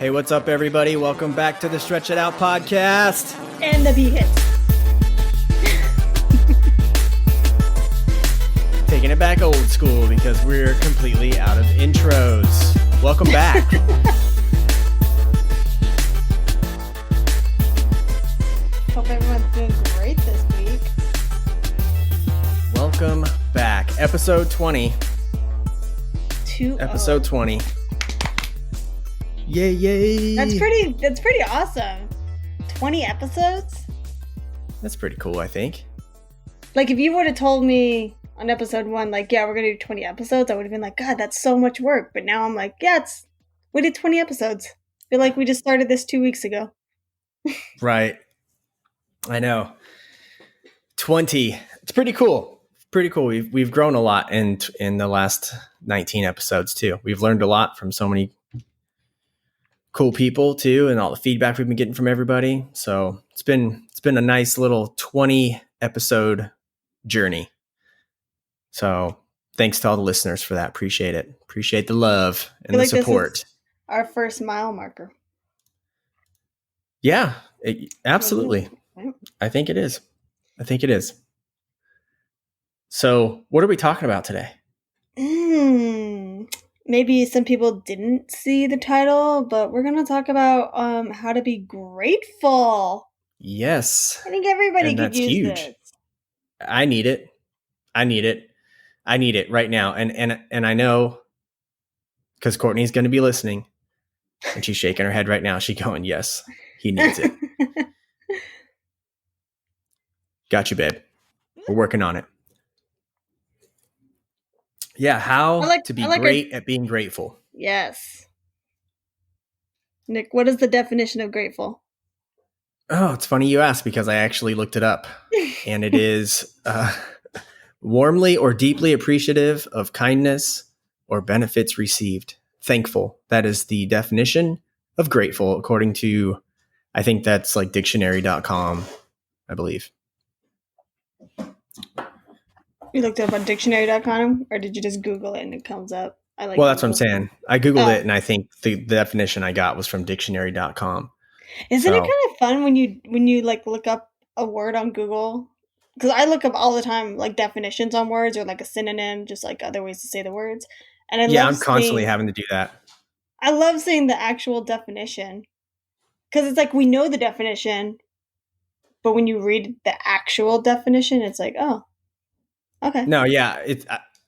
Hey, what's up, everybody? Welcome back to the Stretch It Out podcast. And the beat hits. Taking it back old school because we're completely out of intros. Welcome back. Hope everyone's doing great this week. Welcome back. Episode 20. Episode 20. Yay, yay. That's pretty awesome. 20 episodes? That's pretty cool, I think. Like, if you would have told me on episode 1, like, yeah, we're going to do 20 episodes, I would have been like, God, that's so much work. But now I'm like, yeah, we did 20 episodes. I feel like we just started this 2 weeks ago. Right. I know. 20. It's pretty cool. Pretty cool. We've grown a lot in the last 19 episodes too. We've learned a lot from so many cool people too, and all the feedback we've been getting from everybody. So it's been a nice little 20 episode journey. So thanks to all the listeners for that. Appreciate it. Appreciate the love and the support. This is our first mile marker. Yeah, absolutely. I think it is. So what are we talking about today? Maybe some people didn't see the title, but we're going to talk about how to be grateful. Yes. I think everybody could use huge. this. I need it right now. And I know because Courtney's going to be listening and she's shaking her head right now. She's going, yes, he needs it. Got you, babe. We're working on it. Yeah, how to be great at being grateful. Yes. Nick, what is the definition of grateful? Oh, it's funny you asked because I actually looked it up. And it is warmly or deeply appreciative of kindness or benefits received. Thankful. That is the definition of grateful, according to, I think that's like dictionary.com, I believe. You looked it up on dictionary.com, or did you just Google it and it comes up? Well, that's what I'm saying. I Googled it and I think the definition I got was from dictionary.com. Isn't it kind of fun when you like look up a word on Google? Because I look up all the time like definitions on words or like a synonym, just like other ways to say the words. And I'm constantly having to do that. I love seeing the actual definition because it's like we know the definition, but when you read the actual definition, it's like, oh. Okay. No, yeah. It's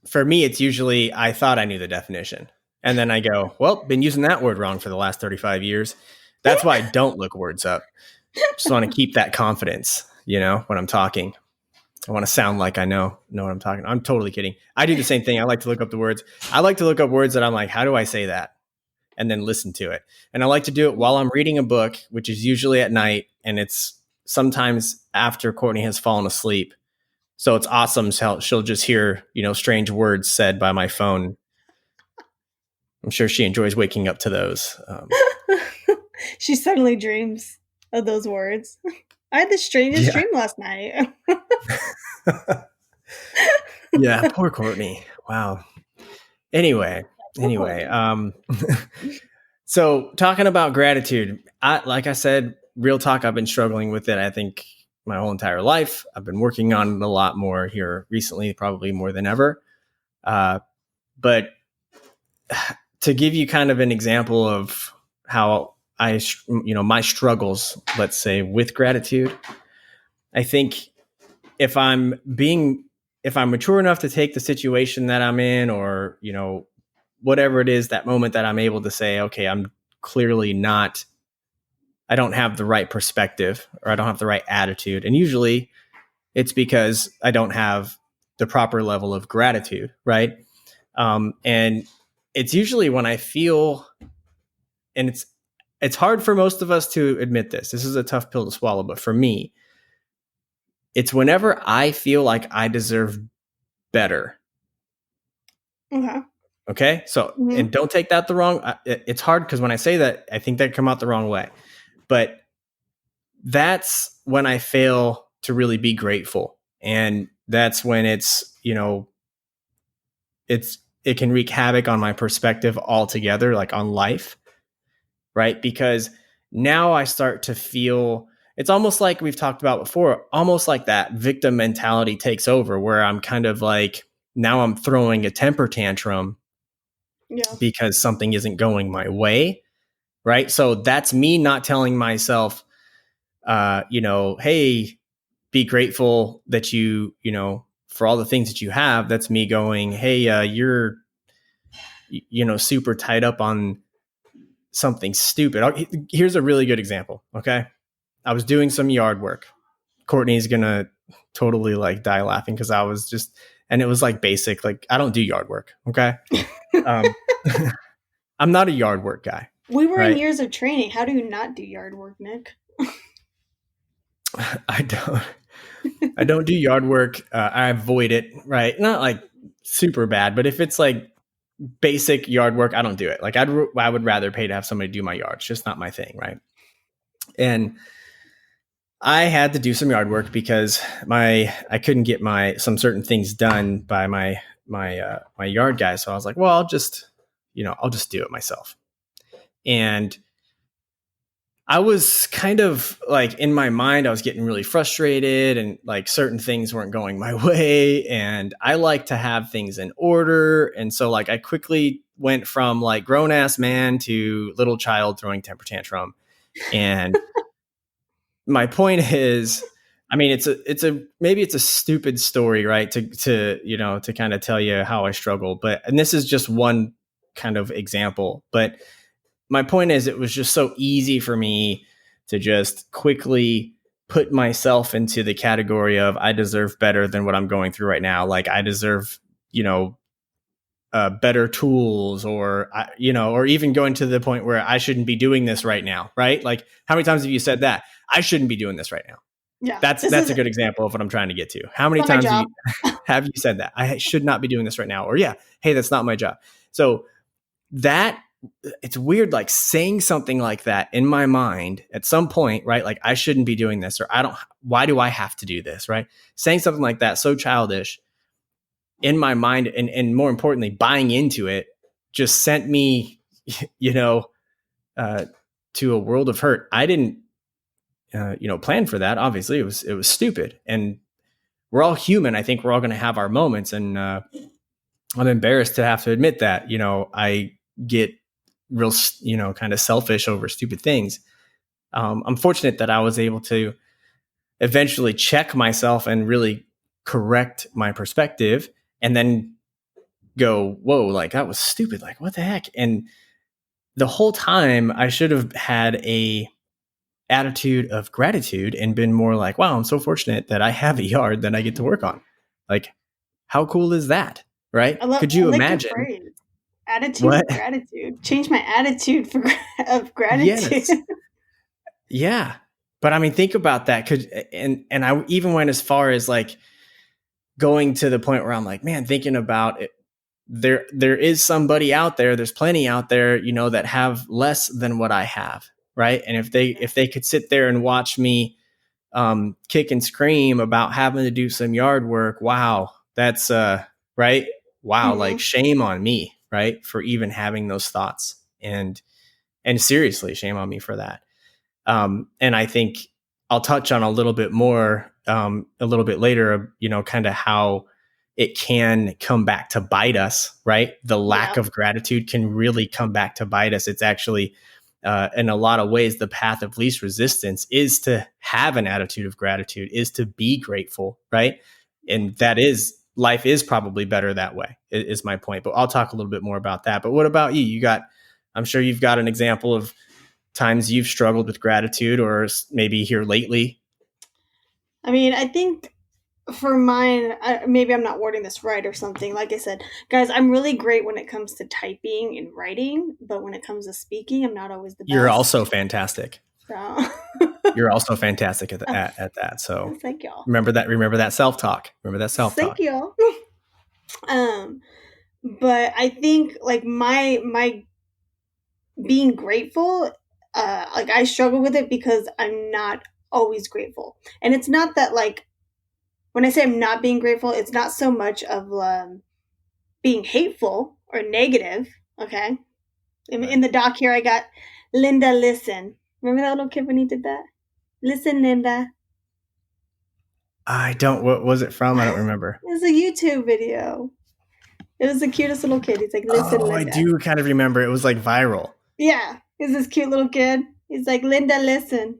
for me, it's usually I thought I knew the definition. And then I go, well, been using that word wrong for the last 35 years. That's why I don't look words up. Just want to keep that confidence, when I'm talking. I want to sound like I know what I'm talking. I'm totally kidding. I do the same thing. I like to look up the words. I like to look up words that I'm like, how do I say that? And then listen to it. And I like to do it while I'm reading a book, which is usually at night. And it's sometimes after Courtney has fallen asleep. So it's awesome. She'll just hear, strange words said by my phone. I'm sure she enjoys waking up to those. She suddenly dreams of those words. I had the strangest dream last night. Yeah, poor Courtney. Wow. Anyway. So talking about gratitude, like I said, real talk, I've been struggling with it. I think my whole entire life. I've been working on it a lot more here recently, probably more than ever. But to give you kind of an example of how my struggles, let's say, with gratitude, I think if I'm mature enough to take the situation that I'm in, or, whatever it is, that moment that I'm able to say, okay, I'm clearly not, I don't have the right perspective or I don't have the right attitude. And usually it's because I don't have the proper level of gratitude. Right. And it's usually when I feel, and it's hard for most of us to admit this. This is a tough pill to swallow, but for me, it's whenever I feel like I deserve better. Okay. So, and don't take that the wrong, it's hard because when I say that, I think that come out the wrong way, but that's when I fail to really be grateful. And that's when it can wreak havoc on my perspective altogether, like on life, right? Because now I start to feel, it's almost like we've talked about before, almost like that victim mentality takes over, where I'm kind of like, now I'm throwing a temper tantrum because something isn't going my way, right? So that's me not telling myself, hey, be grateful that for all the things that you have. That's me going, hey, you're, super tied up on something stupid. Here's a really good example. Okay. I was doing some yard work. Courtney's going to totally like die laughing because and it was like basic, like I don't do yard work. Okay. I'm not a yard work guy. We were in years of training. How do you not do yard work, Nick? I don't do yard work. I avoid it, right? Not like super bad, but if it's like basic yard work, I don't do it. Like I would rather pay to have somebody do my yard. It's just not my thing, right? And I had to do some yard work because I couldn't get some certain things done by my yard guy. So I was like, well, I'll just do it myself. And I was kind of like, in my mind, I was getting really frustrated and like certain things weren't going my way. And I like to have things in order. And so like I quickly went from like grown ass man to little child throwing temper tantrum. And my point is, I mean, maybe it's a stupid story, right? To kind of tell you how I struggle, and this is just one kind of example, but my point is, it was just so easy for me to just quickly put myself into the category of I deserve better than what I'm going through right now. Like I deserve, better tools, or even going to the point where I shouldn't be doing this right now. Right. Like how many times have you said that? I shouldn't be doing this right now. Yeah. That's a good example of what I'm trying to get to. How many times have you said that? I should not be doing this right now. Or hey, that's not my job. So it's weird, like saying something like that in my mind at some point, right? Like I shouldn't be doing this, or why do I have to do this? Right. Saying something like that, so childish in my mind, and more importantly, buying into it just sent me, to a world of hurt. I didn't, plan for that. Obviously it was stupid, and we're all human. I think we're all going to have our moments. And, I'm embarrassed to have to admit that, I get real, kind of selfish over stupid things. I'm fortunate that I was able to eventually check myself and really correct my perspective, and then go, whoa, like that was stupid. Like what the heck? And the whole time I should have had a attitude of gratitude and been more like, wow, I'm so fortunate that I have a yard that I get to work on. Like, how cool is that? Right? Could you imagine? Attitude of gratitude. Change my attitude of gratitude. Yes. Yeah. But I mean, think about that. And I even went as far as like going to the point where I'm like, man, thinking about it. There is somebody out there, there's plenty out there, that have less than what I have. Right. And if they could sit there and watch me kick and scream about having to do some yard work, wow, that's right. Wow. Mm-hmm. Like shame on me, right, for even having those thoughts, and seriously, shame on me for that. And I think I'll touch on a little bit more a little bit later, kind of how it can come back to bite us, right? The lack of gratitude can really come back to bite us. It's actually, in a lot of ways, the path of least resistance is to have an attitude of gratitude, is to be grateful, right? And life is probably better that way, is my point. But I'll talk a little bit more about that. But what about you? I'm sure you've got an example of times you've struggled with gratitude, or maybe here lately. I mean, I think for mine, maybe I'm not wording this right or something. Like I said, guys, I'm really great when it comes to typing and writing, but when it comes to speaking, I'm not always the best. You're also fantastic. So. You're also fantastic at that. So thank y'all. Remember that self-talk. Thank y'all. But I think like my being grateful, like I struggle with it because I'm not always grateful. And it's not that like when I say I'm not being grateful, it's not so much of being hateful or negative. Okay. In Right. the doc here, I got Linda, listen. Remember that little kid when he did that? Listen, Linda. I don't. What was it from? I don't It remember. was a YouTube video. It was the cutest little kid. He's like, listen, Oh, I Linda. do kind of remember. It was like viral. Yeah. He's this cute little kid. He's like, Linda, listen.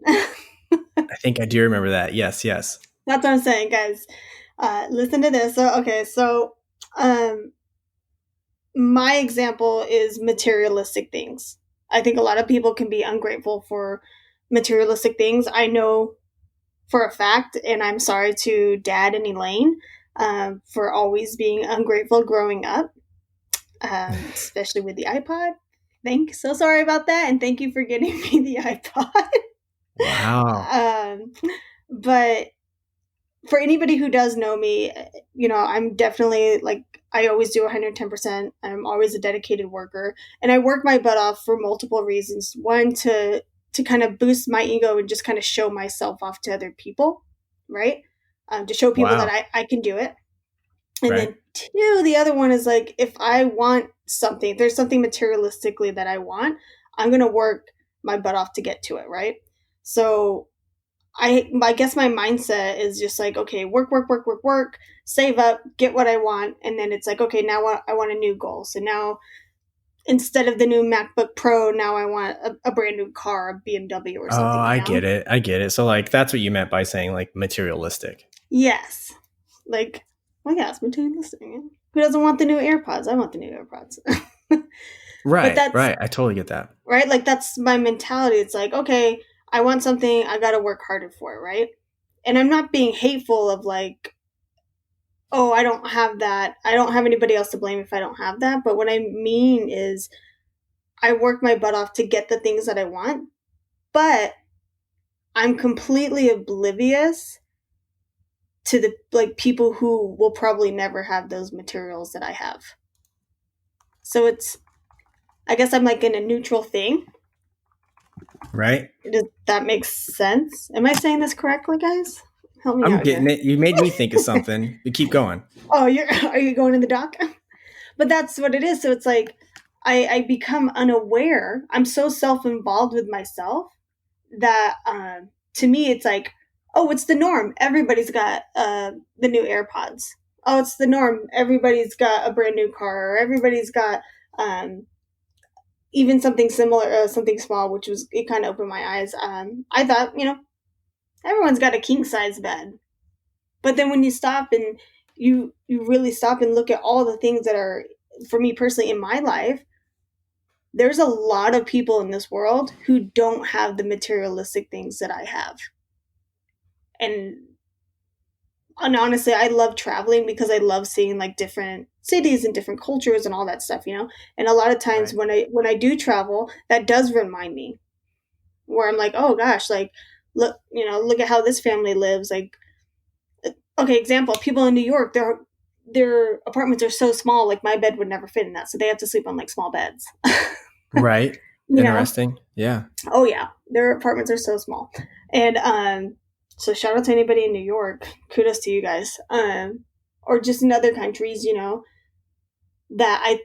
I think I do remember that. Yes, yes. That's what I'm saying, guys. Listen to this. So, okay, so um, my example is materialistic things. I think a lot of people can be ungrateful for materialistic things. I know for a fact, and I'm sorry to Dad and Elaine for always being ungrateful growing up, especially with the iPod. So sorry about that, and thank you for getting me the iPod. Wow. But for anybody who does know me, I'm definitely like I always do 110%. I'm always a dedicated worker, and I work my butt off for multiple reasons. One, to kind of boost my ego and just kind of show myself off to other people, right? To show people that Wow. I can do it. And Right. then two, the other one is like if I want something, if there's something materialistically that I want, I'm gonna work my butt off to get to it, right? So I guess my mindset is just like, okay, work, work, work, work, work, save up, get what I want, and then it's like, okay, now I want a new goal. So now instead of the new MacBook Pro, now I want a brand new car, a BMW or Oh, something, I get it. I get it. So like that's what you meant by saying like materialistic. Yes, like, well, yeah, it's materialistic. Who doesn't want the new AirPods? I want the new AirPods. But Right, that's right. I totally get that. right. Like that's my mentality. It's like, okay, I want something, I got to work harder for it, right? And I'm not being hateful of like, oh, I don't have that. I don't have anybody else to blame if I don't have that. But what I mean is, I work my butt off to get the things that I want, but I'm completely oblivious to the like people who will probably never have those materials that I have. So it's, I guess I'm like in a neutral thing. Right? Does that make sense? Am I saying this correctly, guys? Help me I'm out getting here. it. You made me think of something. But keep going. Oh, are you going in the dock? But that's what it is. So it's like I become unaware. I'm so self involved with myself that to me it's like, oh, it's the norm. Everybody's got the new AirPods. Oh, it's the norm. Everybody's got a brand new car, or everybody's got um, even something similar, something small, which was it kind of opened my eyes. I thought, everyone's got a king size bed, but then when you stop and you really stop and look at all the things that are for me personally in my life, there's a lot of people in this world who don't have the materialistic things that I have. And honestly, I love traveling because I love seeing like different cities and different cultures and all that stuff, And a lot of times Right. when I do travel, that does remind me where I'm like, oh gosh, like look at how this family lives. Like, okay, example, people in New York, their apartments are so small, like my bed would never fit in that, so they have to sleep on like small beds. Right. you know, Interesting. Yeah. oh yeah, their apartments are so small, and so shout out to anybody in New York. Kudos to you guys. Or just in other countries, that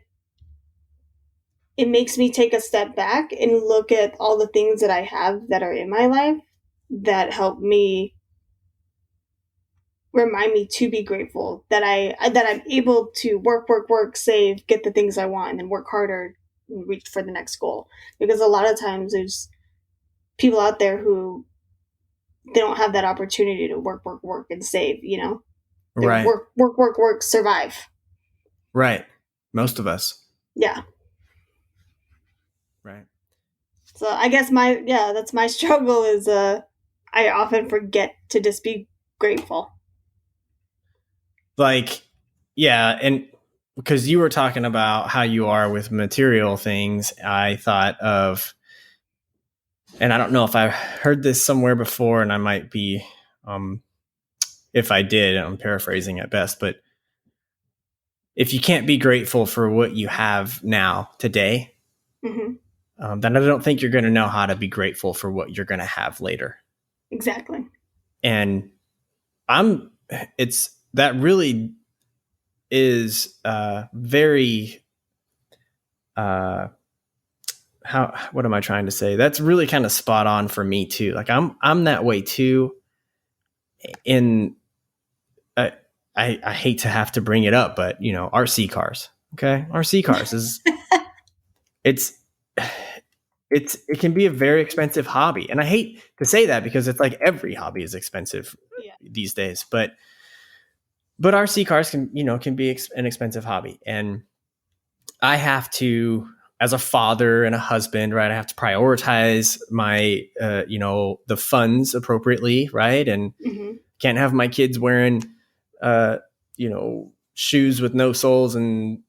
it makes me take a step back and look at all the things that I have that are in my life that help me remind me to be grateful that I'm able to work, work, work, save, get the things I want, and then work harder and reach for the next goal. Because a lot of times there's people out there who they don't have that opportunity to work, work, work, and save. They Right. work, work, work, work, survive. Right. Most of us. Yeah. Right. So I guess that's my struggle is I often forget to just be grateful. Like, yeah. And because you were talking about how you are with material things, I thought of, and I don't know if I heard this somewhere before, and I might be, if I did, I'm paraphrasing at best, but if you can't be grateful for what you have now today, Mm-hmm. then I don't think you're going to know how to be grateful for what you're going to have later. Exactly. And I'm that really is very what am I trying to say? That's really kind of spot on for me too. Like I'm that way too. In I hate to have to bring it up, but RC cars. Okay, RC cars is it can be a very expensive hobby, and I hate to say that because it's like every hobby is expensive these days. But RC cars can be an expensive hobby, and I have to, as a father and a husband, right? I have to prioritize my the funds appropriately, right? And can't have my kids wearing shoes with no soles and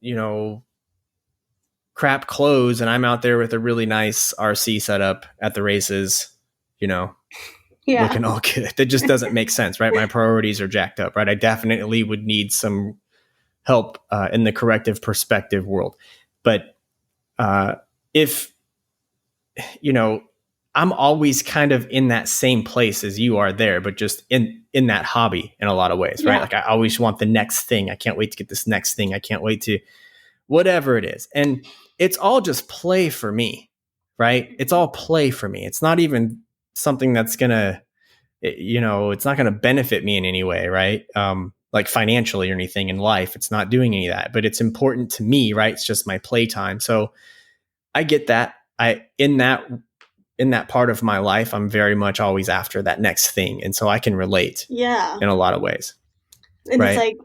crap clothes, and I'm out there with a really nice RC setup at the races, looking all good. That just doesn't make sense, right? My priorities are jacked up, right? I definitely would need some help in the corrective perspective world. But if, I'm always kind of in that same place as you are there, but just in that hobby in a lot of ways, right? Like I always want the next thing. I can't wait to get this next thing. I can't wait to whatever it is. And it's all just play for me, right? It's all play for me. It's not even something that's going to, it's not going to benefit me in any way, right? Like financially or anything in life. It's not doing any of that, but it's important to me, right? It's just my playtime. So I get that. In that part of my life, I'm very much always after that next thing. And so I can relate in a lot of ways. And right? It's like,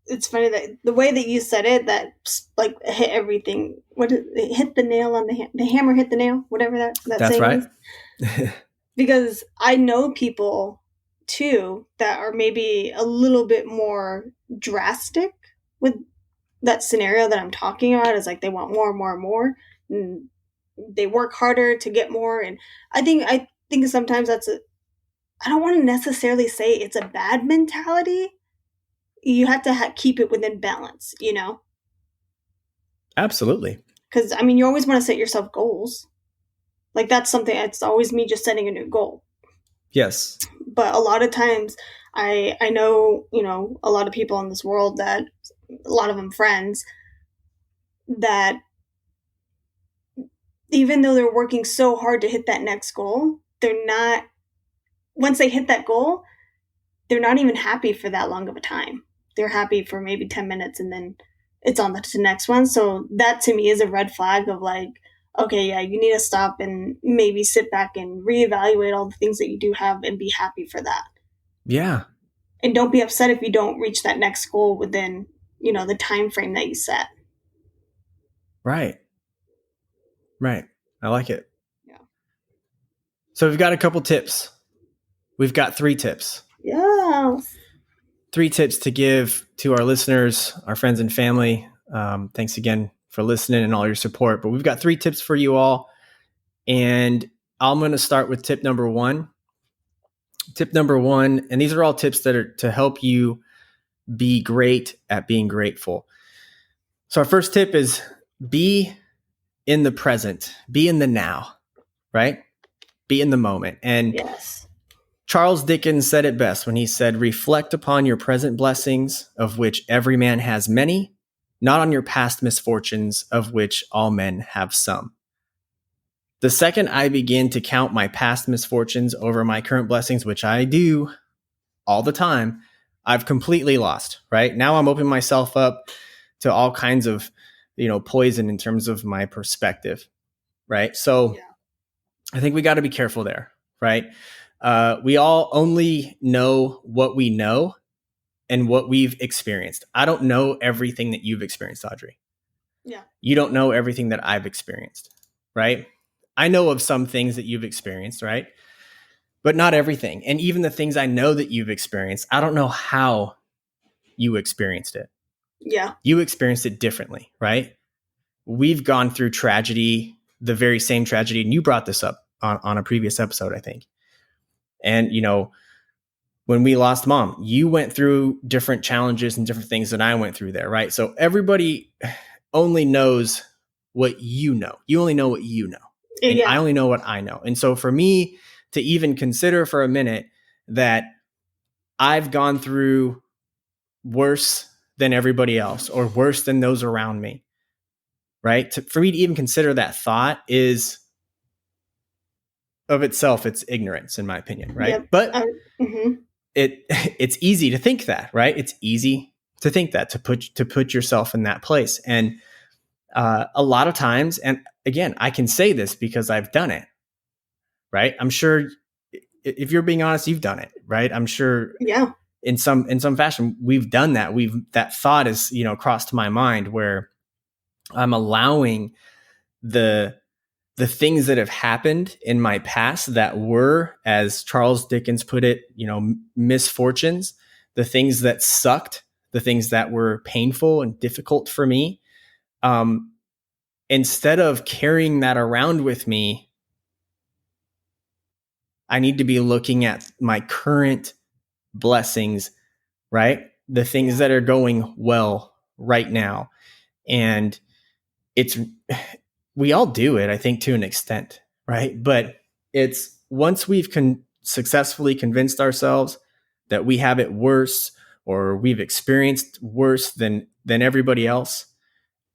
it's funny that the way that you said it, that like hit everything. What did it hit the nail on the hammer hit the nail, whatever that's saying right. Is. Because I know people too that are maybe a little bit more drastic with that scenario that I'm talking about. Is like they want more and more and more, and they work harder to get more. And I think sometimes I don't want to necessarily say it's a bad mentality. You have to keep it within balance, Absolutely. Because, you always want to set yourself goals. Like, that's something, it's always me just setting a new goal. Yes. But a lot of times, I know, a lot of people in this world that, a lot of them friends, that even though they're working so hard to hit that next goal, they're not, once they hit that goal, they're not even happy for that long of a time. They're happy for maybe 10 minutes and then it's on to the next one. So that to me is a red flag of like, okay, yeah, you need to stop and maybe sit back and reevaluate all the things that you do have and be happy for that. Yeah. And don't be upset if you don't reach that next goal within, the time frame that you set. Right. I like it. Yeah. So we've got a couple tips. We've got 3 tips. Yeah. 3 tips to give to our listeners, our friends and family. Thanks again for listening and all your support. But we've got 3 tips for you all. And I'm going to start with tip number 1. Tip number 1, and these are all tips that are to help you be great at being grateful. So our first tip is be in the present, be in the now, right? Be in the moment. And yes. Charles Dickens said it best when he said, reflect upon your present blessings, of which every man has many, not on your past misfortunes, of which all men have some. The second I begin to count my past misfortunes over my current blessings, which I do all the time, I've completely lost, right? Now I'm opening myself up to all kinds of, poison in terms of my perspective, right? So yeah. I think we got to be careful there, right? We all only know what we know and what we've experienced. I don't know everything that you've experienced, Audrey. Yeah. You don't know everything that I've experienced, right? I know of some things that you've experienced, right? But not everything. And even the things I know that you've experienced, I don't know how you experienced it. Yeah. You experienced it differently, right? We've gone through tragedy, the very same tragedy. And you brought this up on a previous episode, I think. And, when we lost Mom, you went through different challenges and different things that I went through there, right? So everybody only knows what you know. You only know what you know. And I only know what I know. And so for me to even consider for a minute that I've gone through worse than everybody else or worse than those around me, right? For me to even consider that thought is of itself, it's ignorance, in my opinion, right? Yep. But Mm-hmm. it's easy to think that, right? It's easy to think that, to put yourself in that place. And a lot of times, and again, I can say this because I've done it, right? I'm sure if you're being honest, you've done it, right? I'm sure Yeah. in some fashion, we've done that. That thought is, crossed my mind where I'm allowing the things that have happened in my past that were, as Charles Dickens put it, misfortunes, the things that sucked, the things that were painful and difficult for me. Instead of carrying that around with me, I need to be looking at my current blessings, right? The things that are going well right now. And we all do it, I think, to an extent, right? But it's once we've successfully convinced ourselves that we have it worse or we've experienced worse than everybody else,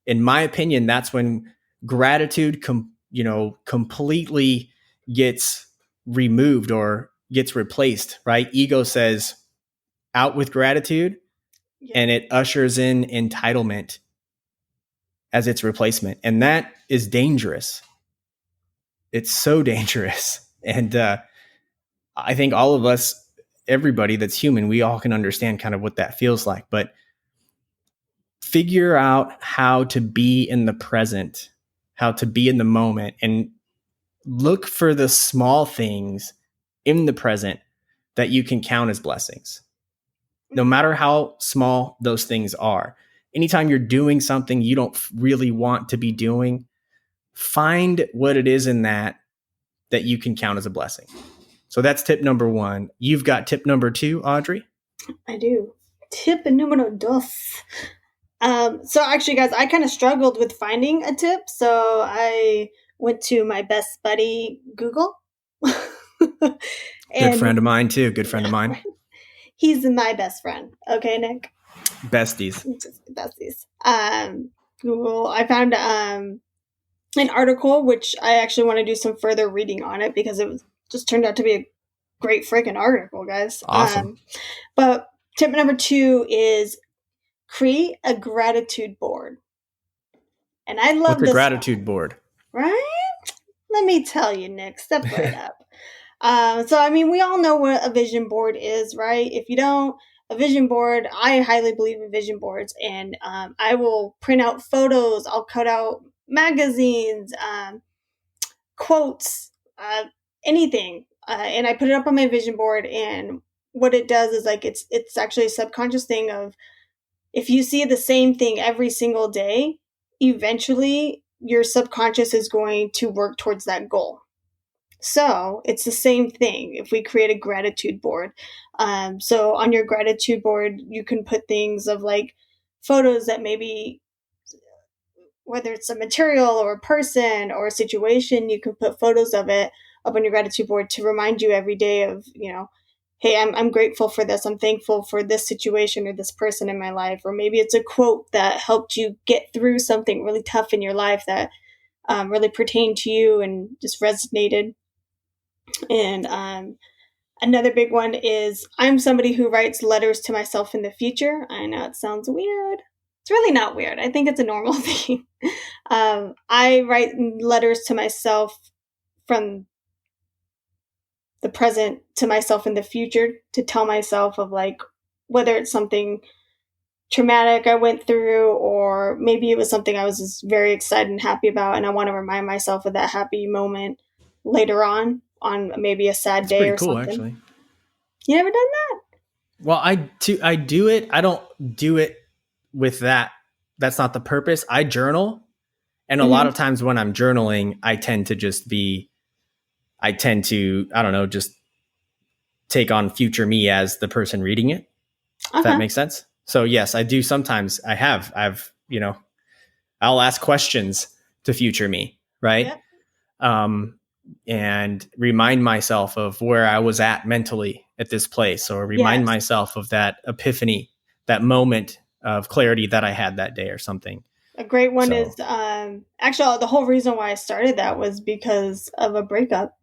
in my opinion, that's when gratitude completely gets removed or gets replaced, right? Ego says out with gratitude, and it ushers in entitlement as its replacement. And that is dangerous. It's so dangerous. And I think all of us, everybody that's human, we all can understand kind of what that feels like. But figure out how to be in the present, how to be in the moment, and look for the small things in the present that you can count as blessings, no matter how small those things are. Anytime you're doing something you don't really want to be doing, find what it is in that you can count as a blessing. So that's tip number 1. You've got tip number 2, Audrey? I do. Tip numero dos. So actually, guys, I kind of struggled with finding a tip. So I went to my best buddy, Google. Good friend of mine, too. Good friend of mine. He's my best friend. Okay, Nick? Besties. Besties. Google. I found an article, which I actually want to do some further reading on it because it was just turned out to be a great freaking article, guys. Awesome. But tip number 2 is create a gratitude board. And I love this. What's a gratitude board? Right? Let me tell you, Nick. Step right up. So, I mean, we all know what a vision board is, right? If you don't, a vision board, I highly believe in vision boards. And I will print out photos. I'll cut out magazines, quotes, anything. And I put it up on my vision board. And what it does is like it's actually a subconscious thing of if you see the same thing every single day, eventually your subconscious is going to work towards that goal. So it's the same thing if we create a gratitude board. So on your gratitude board, you can put things of like photos that maybe, whether it's a material or a person or a situation, you can put photos of it up on your gratitude board to remind you every day of, hey, I'm grateful for this. I'm thankful for this situation or this person in my life. Or maybe it's a quote that helped you get through something really tough in your life that really pertained to you and just resonated. And another big one is I'm somebody who writes letters to myself in the future. I know it sounds weird. It's really not weird. I think it's a normal thing. I write letters to myself from the present to myself in the future to tell myself of like whether it's something traumatic I went through or maybe it was something I was just very excited and happy about and I want to remind myself of that happy moment later on maybe a sad day or cool, something. Actually. You never done that? Well, I do it. I don't do it with that. That's not the purpose. I journal. And a lot of times when I'm journaling, I tend to, I don't know, just take on future me as the person reading it. If that makes sense. So yes, I do. Sometimes I've, I'll ask questions to future me. Right. Yep. And remind myself of where I was at mentally at this place, or remind Yes. myself of that epiphany, that moment of clarity that I had that day or something. A great one So- is actually the whole reason why I started that was because of a breakup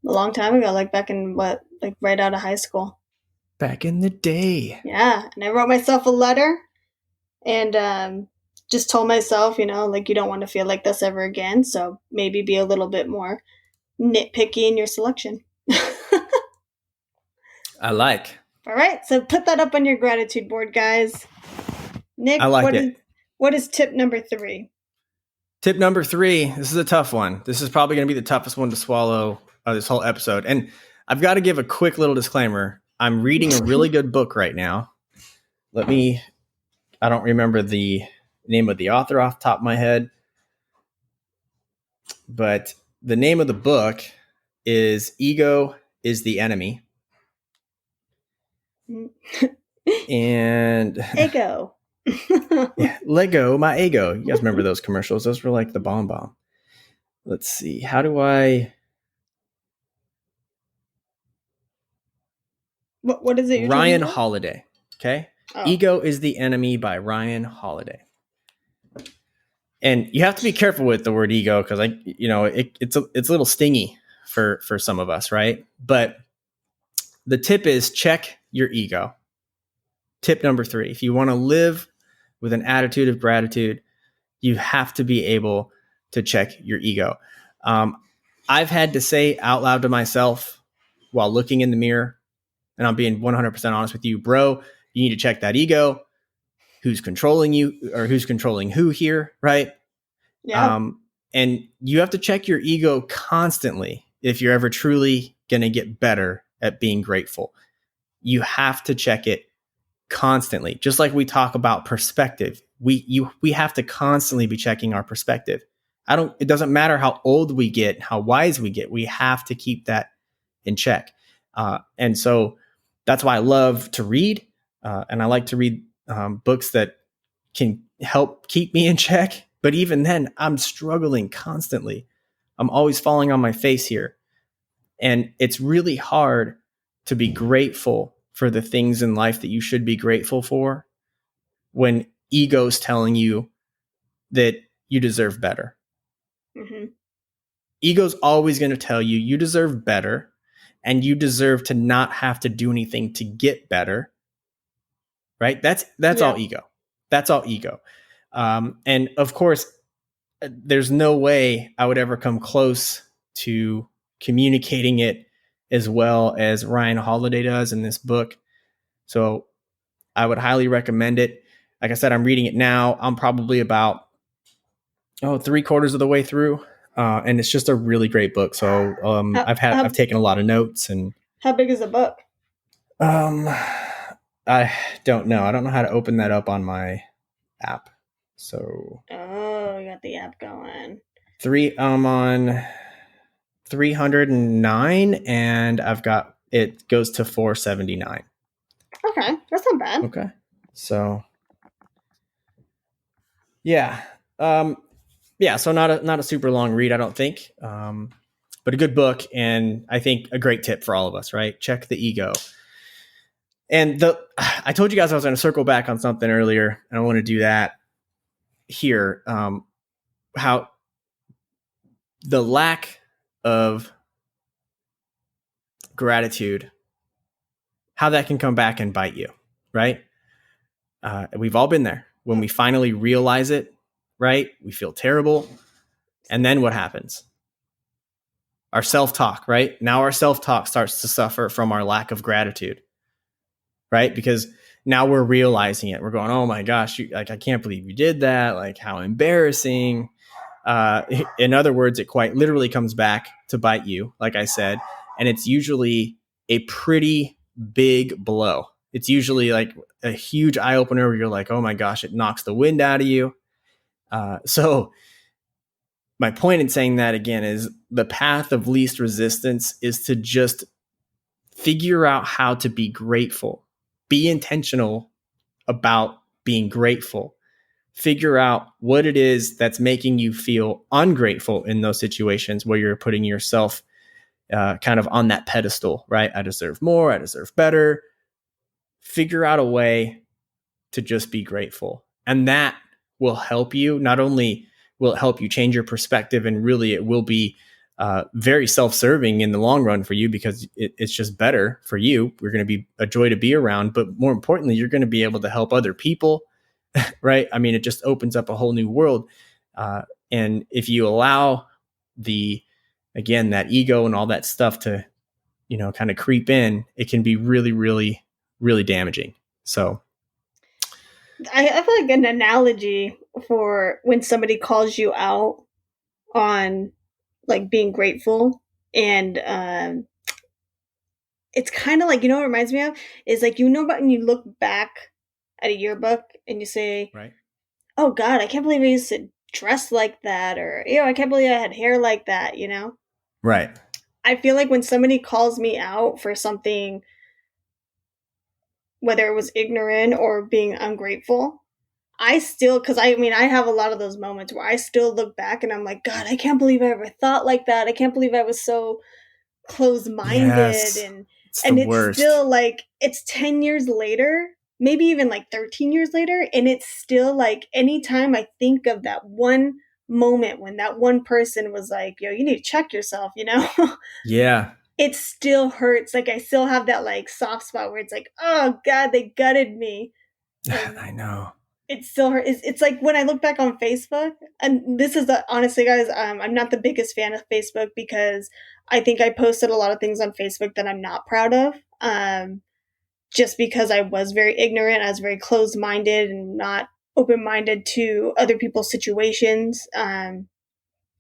a long time ago, like back in right out of high school. Back in the day. Yeah, and I wrote myself a letter and just told myself, you know, like, you don't want to feel like this ever again, so maybe be a little bit more nitpicky in your selection. I like. All right, so put that up on your gratitude board, guys. Nick, I like it. What is tip number 3? Tip number 3. This is a tough one. This is probably going to be the toughest one to swallow this whole episode. And I've got to give a quick little disclaimer. I'm reading a really good book right now. I don't remember the name of the author off the top of my head, but the name of the book is Ego is the Enemy. And Ego. Yeah, Lego, my ego. You guys remember those commercials? Those were like the bomb. Let's see. How do I... What is it? Ryan Holiday. Okay. Oh. Ego is the Enemy by Ryan Holiday. And you have to be careful with the word ego, because it's a little stingy for some of us, right? But the tip is check your ego. Tip number 3. If you want to live with an attitude of gratitude, you have to be able to check your ego. I've had to say out loud to myself while looking in the mirror, and I'm being 100% honest with you, bro, you need to check that ego. Who's controlling you, or who's controlling who here, right? Yeah. And you have to check your ego constantly if you're ever truly going to get better at being grateful. You have to check it constantly. Just like we talk about perspective, we have to constantly be checking our perspective. It doesn't matter how old we get, how wise we get, we have to keep that in check. And so that's why I love to read. And I like to read books that can help keep me in check. But even then, I'm struggling constantly. I'm always falling on my face here. And it's really hard to be grateful for the things in life that you should be grateful for when ego's telling you that you deserve better. Mm-hmm. Ego's always going to tell you you deserve better, and you deserve to not have to do anything to get better. Right? That's all ego. That's all ego. And of course, there's no way I would ever come close to communicating it as well as Ryan Holiday does in this book. So I would highly recommend it. Like I said, I'm reading it now. I'm probably about 3/4 of the way through. And it's just a really great book. So I've taken a lot of notes. And how big is the book? I don't know. I don't know how to open that up on my app. So you got the app going. I'm on 309, and it goes to 479. Okay, that's not bad. Okay, so yeah, so not a super long read, I don't think, but a good book, and I think a great tip for all of us. Right, check the ego. And I told you guys I was going to circle back on something earlier, and I want to do that here. How the lack of gratitude, how that can come back and bite you, right? We've all been there. When we finally realize it, right? We feel terrible. And then what happens? Our self-talk, right? Now our self-talk starts to suffer from our lack of gratitude. Right? Because now we're realizing it. We're going, oh my gosh, I can't believe you did that. Like, how embarrassing. In other words, it quite literally comes back to bite you, like I said. And it's usually a pretty big blow. It's usually like a huge eye opener where you're like, oh my gosh, it knocks the wind out of you. So my point in saying that again is the path of least resistance is to just figure out how to be grateful. Be intentional about being grateful. Figure out what it is that's making you feel ungrateful in those situations where you're putting yourself kind of on that pedestal, right? I deserve more. I deserve better. Figure out a way to just be grateful. And that will help you. Not only will it help you change your perspective, and really it will be very self-serving in the long run for you, because it's just better for you. We're going to be a joy to be around, but more importantly, you're going to be able to help other people, right? I mean, it just opens up a whole new world. And if you allow again, that ego and all that stuff to, kind of creep in, it can be really, really, really damaging. So I have like an analogy for when somebody calls you out on like being grateful, and it's kind of like, what it reminds me of is like, about when you look back at a yearbook and you say, right. Oh God, I can't believe I used to dress like that, or I can't believe I had hair like that. Right. I feel like when somebody calls me out for something, whether it was ignorant or being ungrateful, I still, because I have a lot of those moments where I still look back and I'm like, God, I can't believe I ever thought like that. I can't believe I was so closed-minded. Yes, and it's the and it's worst. still like, it's 10 years later, maybe even like 13 years later, and it's still like, anytime I think of that one moment when that one person was like, yo, you need to check yourself, Yeah. it still hurts. Like, I still have that like soft spot where it's like, oh God, they gutted me. And I know. it still hurts. It's like when I look back on Facebook, and this is honestly, guys, I'm not the biggest fan of Facebook, because I think I posted a lot of things on Facebook that I'm not proud of. Just because I was very ignorant, I was very closed minded and not open minded to other people's situations. I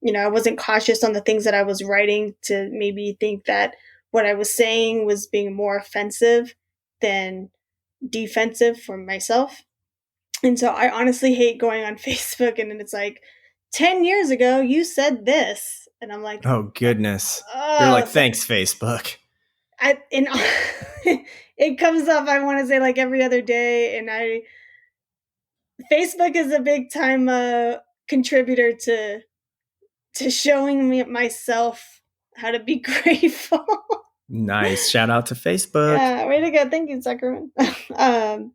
wasn't cautious on the things that I was writing, to maybe think that what I was saying was being more offensive than defensive for myself. And so I honestly hate going on Facebook and then it's like, 10 years ago, you said this. And I'm like, Oh goodness. You're oh, like, so thanks, Facebook. it comes up, I want to say, like every other day. And Facebook is a big time contributor to showing me myself how to be grateful. Nice. Shout out to Facebook. Yeah, way to go. Thank you, Zuckerman.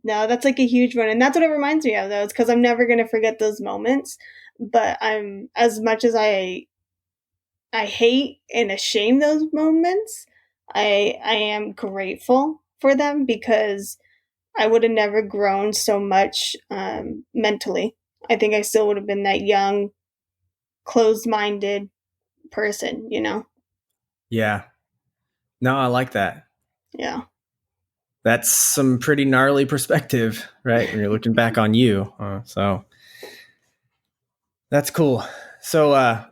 No, that's like a huge one. And that's what it reminds me of, though. It's because I'm never going to forget those moments. But as much as I hate and ashame those moments, I am grateful for them, because I would have never grown so much mentally. I think I still would have been that young, closed-minded person, Yeah. No, I like that. Yeah. That's some pretty gnarly perspective, right? When you're looking back on you. So that's cool. So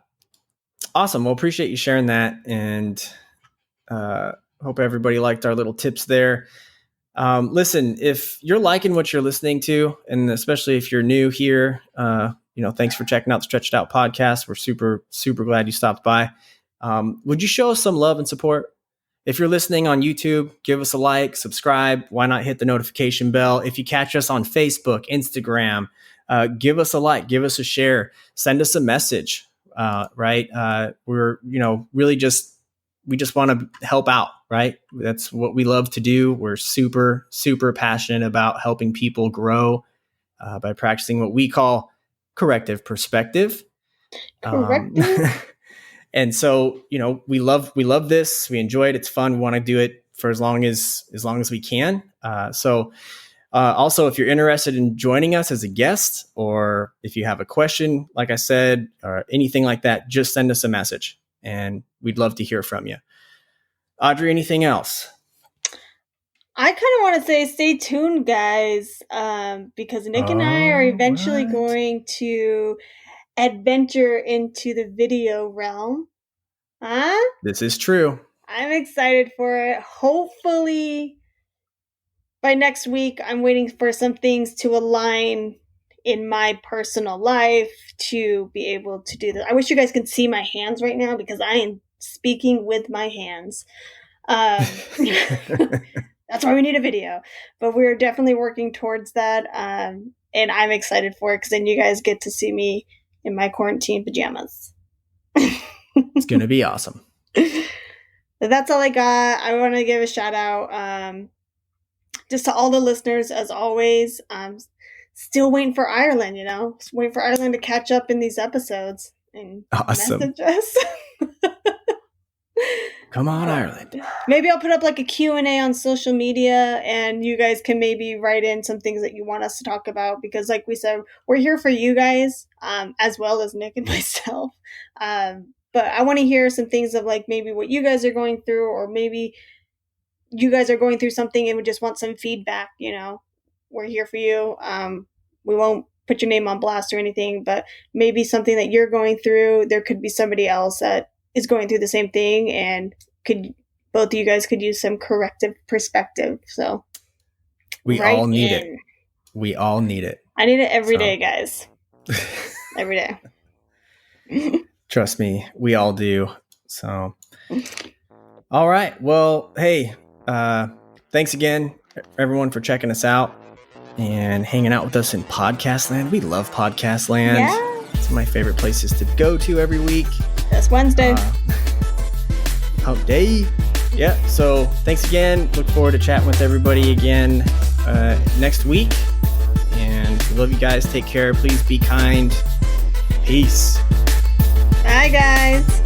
awesome. Well, appreciate you sharing that, and hope everybody liked our little tips there. Listen, if you're liking what you're listening to, and especially if you're new here, thanks for checking out the Stretched Out podcast. We're super, super glad you stopped by. Would you show us some love and support? If you're listening on YouTube, give us a like, subscribe. Why not hit the notification bell? If you catch us on Facebook, Instagram, give us a like, give us a share, send us a message. Right? We're, really we just want to help out, right? That's what we love to do. We're super, super passionate about helping people grow by practicing what we call corrective perspective. Corrective. And so, we love this. We enjoy it. It's fun. We want to do it for as long as we can. Also, if you're interested in joining us as a guest, or if you have a question, like I said, or anything like that, just send us a message and we'd love to hear from you. Audrey, anything else? I kind of want to say stay tuned, guys, because Nick and I are eventually going to adventure into the video realm. Huh? This is true. I'm excited for it. Hopefully, by next week, I'm waiting for some things to align in my personal life to be able to do this. I wish you guys could see my hands right now, because I am speaking with my hands. That's why we need a video. But we're definitely working towards that. And I'm excited for it, because then you guys get to see me in my quarantine pajamas. It's going to be awesome. That's all I got. I want to give a shout out just to all the listeners, as always. Still waiting for Ireland, Just waiting for Ireland to catch up in these episodes and Awesome. message us. Come on, Ireland. Maybe I'll put up like a Q&A on social media, and you guys can maybe write in some things that you want us to talk about, because like we said, we're here for you guys, as well as Nick and myself. But I want to hear some things of like maybe what you guys are going through, or maybe you guys are going through something and we just want some feedback. We're here for you. We won't put your name on blast or anything, but maybe something that you're going through, there could be somebody else that is going through the same thing, and both of you guys could use some corrective perspective. So we all need it. We all need it. I need it every day, guys. Every day. Trust me, we all do. So, all right. Well, hey, thanks again, everyone, for checking us out and hanging out with us in Podcastland. We love Podcastland. Yeah. It's my favorite places to go to every week. That's Wednesday. Hump day. Yeah. So thanks again. Look forward to chatting with everybody again next week. And we love you guys. Take care. Please be kind. Peace. Bye, guys.